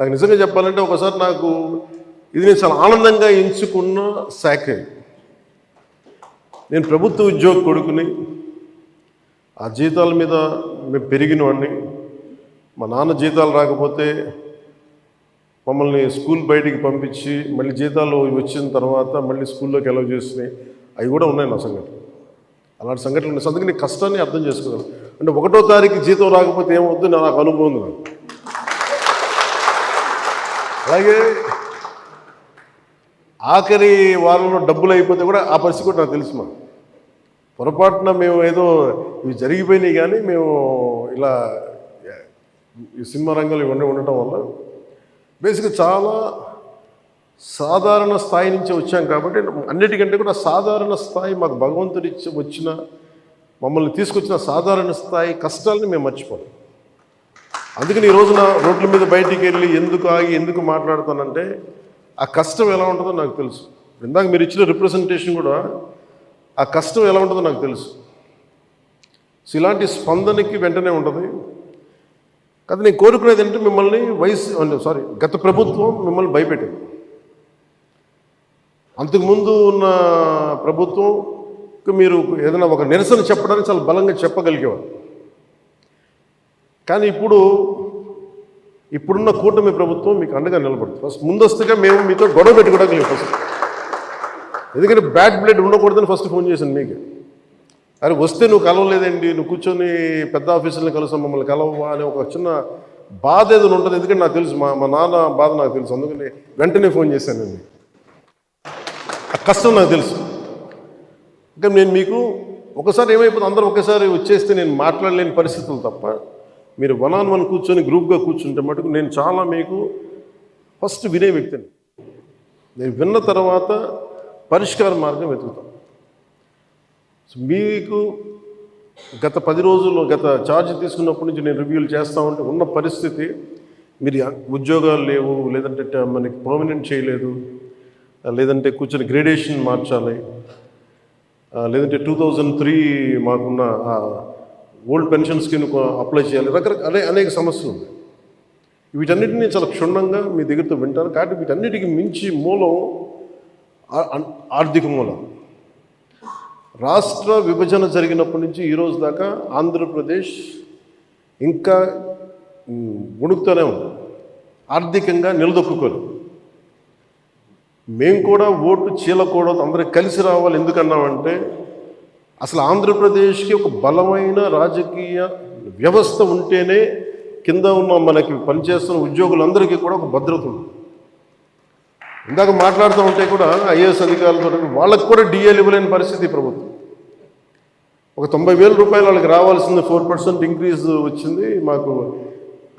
నాకు నిజంగా చెప్పాలంటే ఒకసారి నాకు ఇది నేను చాలా ఆనందంగా ఎంచుకున్న శాఖ. నేను ప్రభుత్వ ఉద్యోగ కొడుకుని, ఆ జీతాల మీద మేము పెరిగిన వాడిని. మా నాన్న జీతాలు రాకపోతే మమ్మల్ని స్కూల్ బయటికి పంపించి మళ్ళీ జీతాలు వచ్చిన తర్వాత మళ్ళీ స్కూల్లోకి ఎలవ్ చేసినాయి అవి కూడా ఉన్నాయి నా సంఘటన. అలాంటి సంఘటనలు ఉన్నాయి. అందుకని కష్టాన్ని అర్థం చేసుకోగలను. అంటే 1వ తారీఖు జీతం రాకపోతే ఏమవుద్దు నాకు అనుభవం ఉంది నాకు. అలాగే ఆఖరి వారంలో డబ్బులు అయిపోతే కూడా ఆ పరిస్థితి కూడా నాకు తెలుసు. మాకు పొరపాటున మేము ఏదో ఇవి జరిగిపోయినాయి, కానీ మేము ఇలా ఈ సినిమా రంగంలో ఇవన్నీ ఉండటం వల్ల బేసిక్గా చాలా సాధారణ స్థాయి నుంచి వచ్చాం కాబట్టి అన్నిటికంటే కూడా సాధారణ స్థాయి మాకు భగవంతుడి వచ్చిన మమ్మల్ని తీసుకొచ్చిన సాధారణ స్థాయి కష్టాలని మేము మర్చిపోం. అందుకని ఈ రోజున రోడ్ల మీద బయటికి వెళ్ళి ఎందుకు ఆగి ఎందుకు మాట్లాడుతానంటే ఆ కష్టం ఎలా ఉంటుందో నాకు తెలుసు. ఇందాక మీరు ఇచ్చిన రిప్రజెంటేషన్ కూడా ఆ కష్టం ఎలా ఉంటుందో నాకు తెలుసు. సో ఇలాంటి స్పందనకి వెంటనే ఉంటుంది. కానీ నేను కోరుకునేది ఏంటంటే మిమ్మల్ని గత ప్రభుత్వం మిమ్మల్ని భయపెట్టింది. అంతకుముందు ఉన్న ప్రభుత్వంకి మీరు ఏదైనా ఒక నిరసన చెప్పడానికి చాలా బలంగా చెప్పగలిగేవారు. కానీ ఇప్పుడున్న కూటమి ప్రభుత్వం మీకు అండగా నిలబడుతుంది. ఫస్ట్ ముందస్తుగా మేము మీతో గొడవ పెట్టుకోవడానికి ఫస్ట్, ఎందుకంటే బ్యాడ్ బ్లడ్ ఉండకూడదని ఫస్ట్ ఫోన్ చేశాను మీకు. అరే వస్తే నువ్వు కలవలేదండి, నువ్వు కూర్చొని పెద్ద ఆఫీసులను కలుస్తాం, మమ్మల్ని కలవవా అనే ఒక చిన్న బాధ ఏదైనా ఉంటుంది. ఎందుకంటే నాకు తెలుసు, మా నాన్న బాధ నాకు తెలుసు. అందుకని వెంటనే ఫోన్ చేశానండి. ఆ కష్టం నాకు తెలుసు. ఇంకా నేను మీకు ఒకసారి ఏమైపోతుంది, అందరూ ఒకేసారి వచ్చేస్తే నేను మాట్లాడలేని పరిస్థితులు తప్ప మీరు 1-on-1 కూర్చొని గ్రూప్గా కూర్చుంటే మటుకు నేను చాలా మీకు ఫస్ట్ వినే వ్యక్తిని. నేను విన్న తర్వాత పరిష్కార మార్గం వెతుకుతాం. మీకు గత 10 రోజుల్లో గత ఛార్జ్ తీసుకున్నప్పటి నుంచి నేను రివ్యూలు చేస్తూ ఉంటే ఉన్న పరిస్థితి, మీరు ఉద్యోగాలు లేవు, లేదంటే మనకి పర్మనెంట్ చేయలేదు, లేదంటే కూర్చొని గ్రేడేషన్ మార్చాలి, లేదంటే 2003 మాకున్న ఓల్డ్ పెన్షన్ స్కీమ్ అప్లై చేయాలి, రకరకాల అనేక సమస్యలు ఉన్నాయి. వీటన్నిటినీ చాలా క్షుణ్ణంగా మీ దగ్గరతో వింటారు. కాబట్టి వీటన్నిటికీ మించి మూలం ఆర్థిక మూలం. రాష్ట్ర విభజన జరిగినప్పటి నుంచి ఈరోజు దాకా ఆంధ్రప్రదేశ్ ఇంకా ఉణుకుతూనే ఉంది, ఆర్థికంగా నిలదొక్కుకోలేదు. మేము కూడా ఓటు చీలకూడదు, అందరూ కలిసి రావాలి. ఎందుకన్నామంటే అసలు ఆంధ్రప్రదేశ్కి ఒక బలమైన రాజకీయ వ్యవస్థ ఉంటేనే కింద ఉన్న మనకి పనిచేస్తున్న ఉద్యోగులందరికీ కూడా ఒక భద్రత ఉంది. ఇందాక మాట్లాడుతూ ఉంటే కూడా ఐఏఎస్ అధికారులతో వాళ్ళకు కూడా డిఏలు ఇవ్వలేని పరిస్థితి ప్రభుత్వం. ఒక 90,000 రూపాయలు వాళ్ళకి రావాల్సింది 4% ఇంక్రీజ్ వచ్చింది. మాకు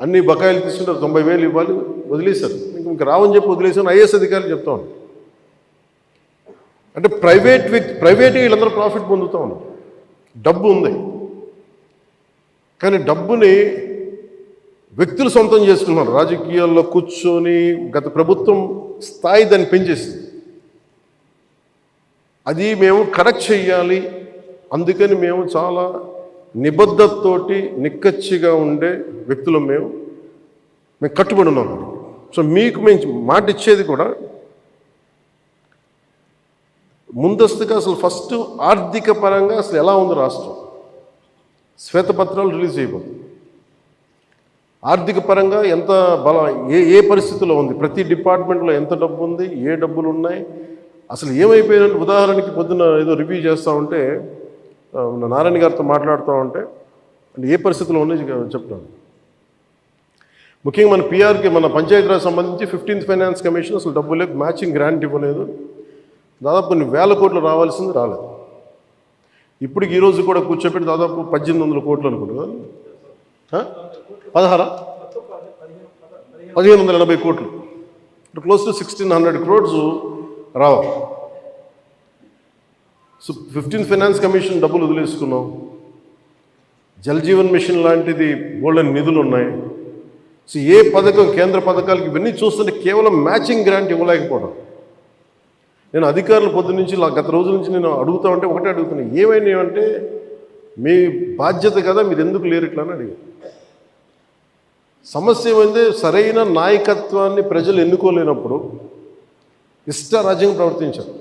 అన్ని బకాయిలు తీసుకుంటే 90,000 ఇవ్వాలి, వదిలేశారు. ఇంక రావని చెప్పి వదిలేసాను ఐఏఎస్ అధికారులు చెప్తా ఉన్నాను. అంటే ప్రైవేట్ వీళ్ళందరూ ప్రాఫిట్ పొందుతూ ఉన్నారు. డబ్బు ఉంది, కానీ డబ్బుని వ్యక్తులు సొంతం చేసుకున్నారు. రాజకీయాల్లో కూర్చొని గత ప్రభుత్వం స్థాయి దాన్ని పెంచేసింది. అది మేము కరెక్ట్ చేయాలి. అందుకని మేము చాలా నిబద్ధతతోటి నిక్కచ్చిగా ఉండే వ్యక్తులు మేము కట్టుబడి ఉన్నాం. సో మీకు మేము మాట ఇచ్చేది కూడా ముందస్తుగా అసలు ఫస్ట్ ఆర్థిక పరంగా అసలు ఎలా ఉంది రాష్ట్రం, శ్వేతపత్రాలు రిలీజ్ అయిపోతుంది. ఆర్థిక పరంగా ఎంత బలం, ఏ పరిస్థితిలో ఉంది, ప్రతి డిపార్ట్మెంట్లో ఎంత డబ్బు ఉంది, ఏ డబ్బులు ఉన్నాయి, అసలు ఏమైపోయినట్టు. ఉదాహరణకి పొద్దున ఏదో రివ్యూ చేస్తూ ఉంటే నారాయణ గారితో మాట్లాడుతూ ఉంటే అంటే ఏ పరిస్థితిలో ఉన్నాయి చెప్తాను. ముఖ్యంగా మన పిఆర్కి, మన పంచాయతీరాజ్ సంబంధించి 15th ఫైనాన్స్ కమిషన్ అసలు డబ్బు లేదు, మ్యాచింగ్ గ్రాంట్ ఇవ్వలేదు. దాదాపు కొన్ని వేల కోట్లు రావాల్సింది రాలేదు. ఇప్పటికి ఈరోజు కూడా కూర్చోపెట్టి దాదాపు 1800 కోట్లు అనుకుంటున్నా, 1580 కోట్లు, క్లోజ్ టు 1600 crores రావాలి. సో 15th ఫైనాన్స్ కమిషన్ డబ్బులు వదిలేసుకున్నాం. జల్ జీవన్ మిషన్ లాంటిది గోల్డెన్ నిధులు ఉన్నాయి. సో ఏ పథకం, కేంద్ర పథకాలకి ఇవన్నీ చూస్తుంటే కేవలం మ్యాచింగ్ గ్రాంట్ ఇవ్వలేకపోవడం. నేను అధికారులు పొద్దు నుంచి గత రోజుల నుంచి నేను అడుగుతా ఉంటే ఒకటే అడుగుతున్నాను, ఏమైనాయంటే మీ బాధ్యత కదా, మీరు ఎందుకు లేరు ఇట్లా అని అడిగాను. సమస్య ఏమైంది, సరైన నాయకత్వాన్ని ప్రజలు ఎన్నుకోలేనప్పుడు ఇష్ట రాజ్యంగా ప్రవర్తించారు.